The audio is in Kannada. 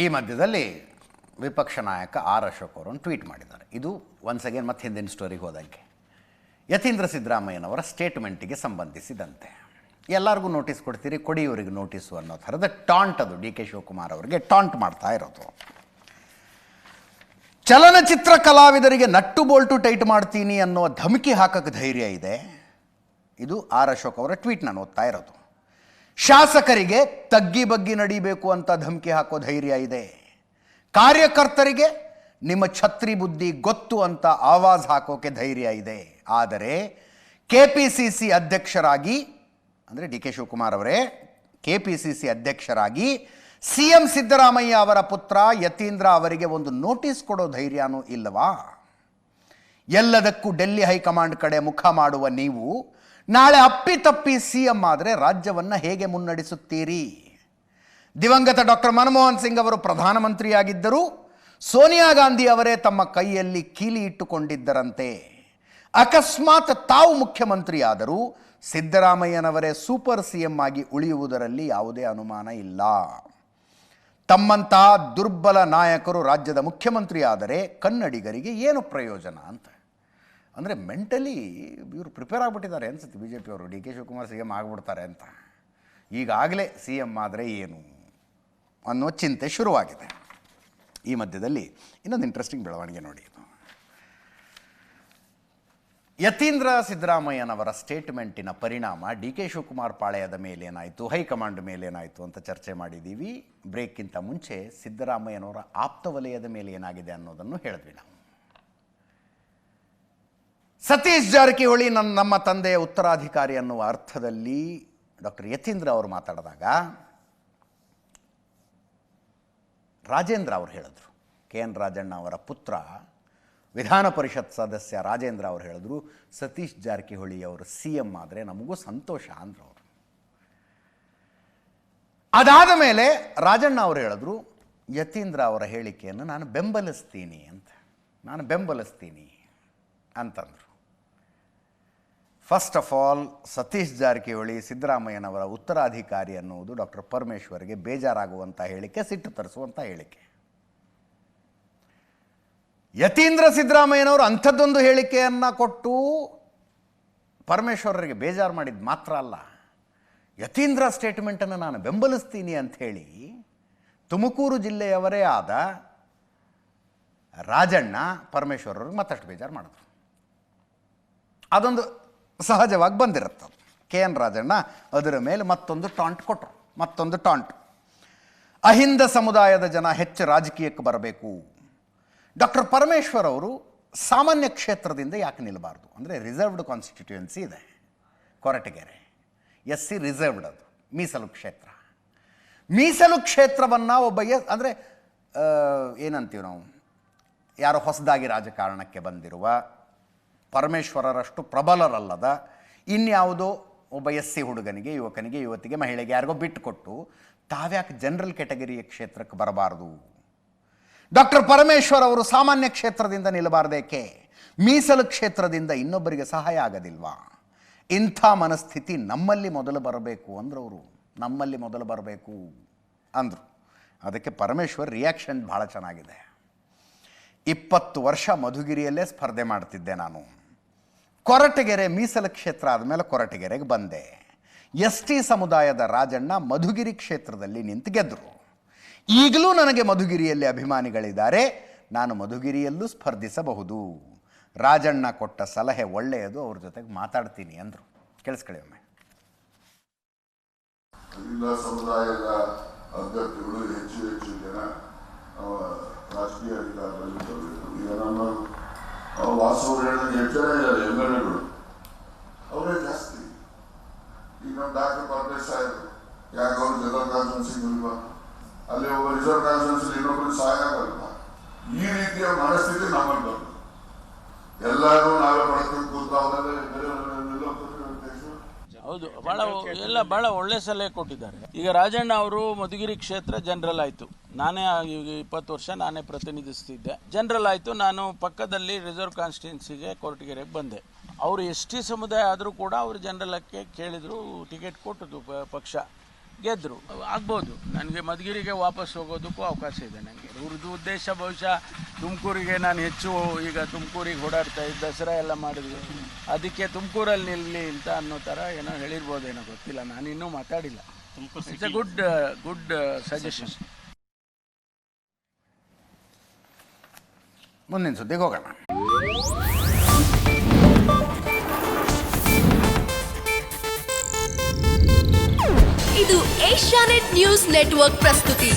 ಈ ಮಧ್ಯದಲ್ಲಿ ವಿಪಕ್ಷ ನಾಯಕ ಆರ್ ಅಶೋಕ್ ಅವರು ಟ್ವೀಟ್ ಮಾಡಿದ್ದಾರೆ. ಇದು ಒನ್ಸ್ ಅಗೇನ್ ಮತ್ತೆ ಹಿಂದಿನ ಸ್ಟೋರಿಗೆ ಹೋದಂಗೆ ಯತೀಂದ್ರ ಸಿದ್ದರಾಮಯ್ಯನವರ ಸ್ಟೇಟ್ಮೆಂಟಿಗೆ ಸಂಬಂಧಿಸಿದಂತೆ ಎಲ್ಲರಿಗೂ ನೋಟಿಸ್ ಕೊಡ್ತೀರಿ, ಕೊಡಿ ಇವರಿಗೆ ನೋಟಿಸು ಅನ್ನೋ ಥರದ ಟಾಂಟ್ ಅದು ಡಿ ಕೆ ಶಿವಕುಮಾರ್ ಅವರಿಗೆ ಟಾಂಟ್ ಮಾಡ್ತಾ ಇರೋದು. ಚಲನಚಿತ್ರ ಕಲಾವಿದರಿಗೆ ನಟ್ಟು ಬೋಲ್ಟು ಟೈಟ್ ಮಾಡ್ತೀನಿ ಅನ್ನೋ ಧಮಕಿ ಹಾಕಕ್ಕೆ ಧೈರ್ಯ ಇದೆ. ಇದು ಆರ್ ಅಶೋಕ್ ಅವರ ಟ್ವೀಟ್ ನಾನು ಓದ್ತಾ ಇರೋದು. ಶಾಸಕರಿಗೆ ತಗ್ಗಿ ಬಗ್ಗಿ ನಡಿಬೇಕು ಅಂತ ಧಮಕಿ ಹಾಕೋ ಧೈರ್ಯ ಇದೆ. ಕಾರ್ಯಕರ್ತರಿಗೆ ನಿಮ್ಮ ಛತ್ರಿ ಬುದ್ಧಿ ಗೊತ್ತು ಅಂತ ಆವಾಜ್ ಹಾಕೋಕೆ ಧೈರ್ಯ ಇದೆ. ಆದರೆ ಕೆಪಿಸಿಸಿ ಅಧ್ಯಕ್ಷರಾಗಿ ಅಂದರೆ ಡಿ ಕೆ ಶಿವಕುಮಾರ್ ಅವರೇ ಕೆಪಿಸಿಸಿ ಅಧ್ಯಕ್ಷರಾಗಿ ಸಿಎಂ ಸಿದ್ದರಾಮಯ್ಯ ಅವರ ಪುತ್ರ ಯತೀಂದ್ರ ಅವರಿಗೆ ಒಂದು ನೋಟಿಸ್ ಕೊಡೋ ಧೈರ್ಯನೂ ಇಲ್ಲವಾ? ಎಲ್ಲದಕ್ಕೂ ಡೆಲ್ಲಿ ಹೈಕಮಾಂಡ್ ಕಡೆ ಮುಖ ಮಾಡುವ ನೀವು ನಾಳೆ ಅಪ್ಪಿತಪ್ಪಿ ಸಿಎಂ ಆದರೆ ರಾಜ್ಯವನ್ನು ಹೇಗೆ ಮುನ್ನಡೆಸುತ್ತೀರಿ? ದಿವಂಗತ ಡಾಕ್ಟರ್ ಮನಮೋಹನ್ ಸಿಂಗ್ ಅವರು ಪ್ರಧಾನಮಂತ್ರಿಯಾಗಿದ್ದರೂ ಸೋನಿಯಾ ಗಾಂಧಿ ಅವರೇ ತಮ್ಮ ಕೈಯಲ್ಲಿ ಕೀಲಿ ಇಟ್ಟುಕೊಂಡಿದ್ದರಂತೆ. ಅಕಸ್ಮಾತ್ ತಾವು ಮುಖ್ಯಮಂತ್ರಿಯಾದರೂ ಸಿದ್ದರಾಮಯ್ಯನವರೇ ಸೂಪರ್ ಸಿಎಂ ಆಗಿ ಉಳಿಯುವುದರಲ್ಲಿ ಯಾವುದೇ ಅನುಮಾನ ಇಲ್ಲ. ತಮ್ಮಂತಹ ದುರ್ಬಲ ನಾಯಕರು ರಾಜ್ಯದ ಮುಖ್ಯಮಂತ್ರಿ ಆದರೆ ಕನ್ನಡಿಗರಿಗೆ ಏನು ಪ್ರಯೋಜನ ಅಂತ. ಅಂದರೆ ಮೆಂಟಲಿ ಇವರು ಪ್ರಿಪೇರ್ ಆಗಿಬಿಟ್ಟಿದ್ದಾರೆ ಅನ್ಸುತ್ತೆ ಬಿ ಜೆ ಪಿಯವರು. D K Shivakumar C M ಆಗಿಬಿಡ್ತಾರೆ ಅಂತ, ಈಗಾಗಲೇ ಸಿ ಎಂ ಆದರೆ ಏನು ಅನ್ನೋ ಚಿಂತೆ ಶುರುವಾಗಿದೆ. ಈ ಮಧ್ಯದಲ್ಲಿ ಇನ್ನೊಂದು ಇಂಟ್ರೆಸ್ಟಿಂಗ್ ಬೆಳವಣಿಗೆ ನೋಡಿ. ಯತೀಂದ್ರ ಸಿದ್ದರಾಮಯ್ಯನವರ ಸ್ಟೇಟ್ಮೆಂಟಿನ ಪರಿಣಾಮ ಡಿ ಕೆ ಶಿವಕುಮಾರ್ ಪಾಳೆಯದ ಮೇಲೇನಾಯಿತು, ಹೈಕಮಾಂಡ್ ಮೇಲೇನಾಯಿತು ಅಂತ ಚರ್ಚೆ ಮಾಡಿದ್ದೀವಿ. ಬ್ರೇಕ್ಗಿಂತ ಮುಂಚೆ ಸಿದ್ದರಾಮಯ್ಯನವರ ಆಪ್ತ ವಲಯದ ಮೇಲೆ ಏನಾಗಿದೆ ಅನ್ನೋದನ್ನು ಹೇಳಿದ್ವಿ ನಾವು. ಸತೀಶ್ ಜಾರಕಿಹೊಳಿ ನಮ್ಮ ತಂದೆಯ ಉತ್ತರಾಧಿಕಾರಿ ಅನ್ನುವ ಅರ್ಥದಲ್ಲಿ ಡಾಕ್ಟರ್ ಯತೀಂದ್ರ ಅವರು ಮಾತಾಡಿದಾಗ ರಾಜೇಂದ್ರ ಅವರು ಹೇಳಿದ್ರು, ಕೆ ಎನ್ ರಾಜಣ್ಣ ಅವರ ಪುತ್ರ ವಿಧಾನ ಪರಿಷತ್ ಸದಸ್ಯ ರಾಜೇಂದ್ರ ಅವರು ಹೇಳಿದ್ರು, ಸತೀಶ್ ಜಾರಕಿಹೊಳಿ ಅವರು ಸಿ ಎಂ ಆದರೆ ನಮಗೂ ಸಂತೋಷ ಅಂದರು ಅವರು. ಅದಾದ ಮೇಲೆ ರಾಜಣ್ಣ ಅವರು ಹೇಳಿದ್ರು, ಯತೀಂದ್ರ ಅವರ ಹೇಳಿಕೆಯನ್ನು ನಾನು ಬೆಂಬಲಿಸ್ತೀನಿ ಅಂತಂದರು. First of all, Satish Jarkiholi ಸಿದ್ದರಾಮಯ್ಯನವರ ಉತ್ತರಾಧಿಕಾರಿ ಅನ್ನುವುದು ಡಾಕ್ಟರ್ ಪರಮೇಶ್ವರ್ಗೆ ಬೇಜಾರಾಗುವಂಥ ಹೇಳಿಕೆ, ಸಿಟ್ಟು ತರಿಸುವಂಥ ಹೇಳಿಕೆ. ಯತೀಂದ್ರ ಸಿದ್ದರಾಮಯ್ಯನವರು ಅಂಥದ್ದೊಂದು ಹೇಳಿಕೆಯನ್ನು ಕೊಟ್ಟು ಪರಮೇಶ್ವರರಿಗೆ ಬೇಜಾರು ಮಾಡಿದ್ದು ಮಾತ್ರ ಅಲ್ಲ, ಯತೀಂದ್ರ ಸ್ಟೇಟ್ಮೆಂಟನ್ನು ನಾನು ಬೆಂಬಲಿಸ್ತೀನಿ ಅಂಥೇಳಿ ತುಮಕೂರು ಜಿಲ್ಲೆಯವರೇ ಆದ ರಾಜಣ್ಣ ಪರಮೇಶ್ವರರಿಗೆ ಮತ್ತಷ್ಟು ಬೇಜಾರು ಮಾಡಿದ್ರು. ಅದೊಂದು ಸಹಜವಾಗಿ ಬಂದಿರುತ್ತೆ. ಕೆ ಎನ್ ರಾಜಣ್ಣ ಅದರ ಮೇಲೆ ಮತ್ತೊಂದು ಟಾಂಟ್ ಕೊಟ್ಟರು, ಮತ್ತೊಂದು ಟಾಂಟ್. ಅಹಿಂದ ಸಮುದಾಯದ ಜನ ಹೆಚ್ಚು ರಾಜಕೀಯಕ್ಕೆ ಬರಬೇಕು. ಡಾಕ್ಟರ್ ಪರಮೇಶ್ವರ್ ಅವರು ಸಾಮಾನ್ಯ ಕ್ಷೇತ್ರದಿಂದ ಯಾಕೆ ನಿಲ್ಲಬಾರ್ದು? ಅಂದರೆ ರಿಸರ್ವ್ಡ್ ಕಾನ್ಸ್ಟಿಟ್ಯೂಯೆನ್ಸಿ ಇದೆ ಕೊರಟಗೆರೆ, SC ರಿಸರ್ವ್ಡ್, ಅದು ಮೀಸಲು ಕ್ಷೇತ್ರ. ಮೀಸಲು ಕ್ಷೇತ್ರವನ್ನು ಒಬ್ಬ ಅಂದರೆ ಏನಂತೀವಿ ನಾವು, ಯಾರೋ ಹೊಸದಾಗಿ ರಾಜಕಾರಣಕ್ಕೆ ಬಂದಿರುವ, ಪರಮೇಶ್ವರರಷ್ಟು ಪ್ರಬಲರಲ್ಲದ ಇನ್ಯಾವುದೋ ಒಬ್ಬ SC ಹುಡುಗನಿಗೆ, ಯುವಕನಿಗೆ, ಯುವತಿಗೆ, ಮಹಿಳೆಗೆ ಯಾರಿಗೋ ಬಿಟ್ಟುಕೊಟ್ಟು ತಾವ್ಯಾಕೆ ಜನರಲ್ ಕ್ಯಾಟಗರಿಯ ಕ್ಷೇತ್ರಕ್ಕೆ ಬರಬಾರ್ದು? ಡಾಕ್ಟರ್ ಪರಮೇಶ್ವರ್ ಅವರು ಸಾಮಾನ್ಯ ಕ್ಷೇತ್ರದಿಂದ ನಿಲ್ಲಬಾರ್ದೇಕೆ? ಮೀಸಲು ಕ್ಷೇತ್ರದಿಂದ ಇನ್ನೊಬ್ಬರಿಗೆ ಸಹಾಯ ಆಗೋದಿಲ್ವಾ? ಇಂಥ ಮನಸ್ಥಿತಿ ನಮ್ಮಲ್ಲಿ ಮೊದಲು ಬರಬೇಕು ಅಂದ್ರವರು, ನಮ್ಮಲ್ಲಿ ಮೊದಲು ಬರಬೇಕು ಅಂದರು. ಅದಕ್ಕೆ ಪರಮೇಶ್ವರ್ ರಿಯಾಕ್ಷನ್ ಭಾಳ ಚೆನ್ನಾಗಿದೆ. 20 ವರ್ಷ ಮಧುಗಿರಿಯಲ್ಲೇ ಸ್ಪರ್ಧೆ ಮಾಡ್ತಿದ್ದೆ ನಾನು. ಕೊರಟಗೆರೆ ಮೀಸಲು ಕ್ಷೇತ್ರ ಆದಮೇಲೆ ಕೊರಟಗೆರೆಗೆ ಬಂದೆ. ST ಸಮುದಾಯದ ರಾಜಣ್ಣ ಮಧುಗಿರಿ ಕ್ಷೇತ್ರದಲ್ಲಿ ನಿಂತು ಗೆದ್ದರು. ಈಗಲೂ ನನಗೆ ಮಧುಗಿರಿಯಲ್ಲಿ ಅಭಿಮಾನಿಗಳಿದ್ದಾರೆ, ನಾನು ಮಧುಗಿರಿಯಲ್ಲೂ ಸ್ಪರ್ಧಿಸಬಹುದು. ರಾಜಣ್ಣ ಕೊಟ್ಟ ಸಲಹೆ ಒಳ್ಳೆಯದು, ಅವ್ರ ಜೊತೆಗೆ ಮಾತಾಡ್ತೀನಿ ಅಂದರು. ಕೇಳಿಸ್ಕೊಳ್ಳಿ ಒಮ್ಮೆ. ಸಮುದಾಯದ ಅಭ್ಯರ್ಥಿಗಳು ಹೆಚ್ಚು ಜನ ರಾಜಕೀಯ ಅಧಿಕಾರದಲ್ಲಿ ಬರಬೇಕು. ಈಗ ನಮ್ಮ ವಾಸವರು ಹೇಳಿದಂಗೆ ಹೆಚ್ಚು ಜನ ಇದ್ದಾರೆ, MLAಗಳು ಅವರೇ ಜಾಸ್ತಿ. ಈಗ ನಮ್ಮ ಡಾಕ್ಟರ್ ಪರಮೇಶ್ ಸಾಹೇಬ್ ಯಾಕೆ ಅವರು ಜನರಲ್ ಕಾನ್ಫರೆನ್ಸಿಂಗ್ ಇಲ್ವಾ? ಅಲ್ಲಿ ಒಬ್ಬ ರಿಸರ್ವ್ ಕಾನ್ಫರೆನ್ಸ್ ಇನ್ನೊಬ್ಬರಿಗೆ ಸಹಾಯ ಆಗಲ್ವಾ? ಈ ರೀತಿಯ ಮನಸ್ಥಿತಿ ನಮ್ಮಲ್ಲಿ ಬರ್ತದೆ. ಎಲ್ಲರೂ ನಾವೇ ಪಡ್ಕೊಂಡು ಕೂತಾವಲ್ಲೇ ಹೌದು, ಬಹಳ ಒಳ್ಳೆ ಸಲಹೆ ಕೊಟ್ಟಿದ್ದಾರೆ. ಈಗ ರಾಜಣ್ಣ ಅವರು ಮಧುಗಿರಿ ಕ್ಷೇತ್ರ ಜನರಲ್ ಆಯಿತು, ನಾನೇ 20 ವರ್ಷ ನಾನೇ ಪ್ರತಿನಿಧಿಸ್ತಿದ್ದೆ. ಜನರಲ್ ಆಯಿತು, ನಾನು ಪಕ್ಕದಲ್ಲಿ ರಿಸರ್ವ್ ಕಾನ್ಸ್ಟಿಟ್ಯೂನ್ಸಿಗೆ ಕೊರಟಗೆರೆಗೆ ಬಂದೆ. ಅವರು ST ಸಮುದಾಯ ಆದರೂ ಕೂಡ ಅವರು ಜನರಲಕ್ಕೆ ಕೇಳಿದ್ರು, ಟಿಕೆಟ್ ಕೊಟ್ಟದ್ದು ಪಕ್ಷ. ಗೆದ್ದರು. ಆಗ್ಬೋದು, ನನಗೆ ಮಧುಗಿರಿಗೆ ವಾಪಸ್ ಹೋಗೋದಕ್ಕೂ ಅವಕಾಶ ಇದೆ. ನನಗೆ ಇವ್ರದ್ದು ಉದ್ದೇಶ ಬಹುಶಃ ತುಮಕೂರಿಗೆ ನಾನು ಹೆಚ್ಚು ಈಗ ತುಮಕೂರಿಗೆ ಓಡಾಡ್ತಾ ಇದ್ದ ದಸರಾ ಎಲ್ಲ ಮಾಡಿದ್ವಿ, ಅದಕ್ಕೆ ತುಮಕೂರಲ್ಲಿ ನಿಲ್ಲಿ ಅಂತ ಅನ್ನೋ ಥರ ಏನೋ ಹೇಳಿರ್ಬೋದೇನೋ, ಗೊತ್ತಿಲ್ಲ, ನಾನಿನ್ನೂ ಮಾತಾಡಿಲ್ಲ. It's A good suggestion. ಮುಂದಿನ ಸುದ್ದಿಗೆ ಹೋಗೋಣ. ಇದು ಏಷ್ಯಾನೆಟ್ ನ್ಯೂಸ್ ನೆಟ್ವರ್ಕ್ ಪ್ರಸ್ತುತಿ.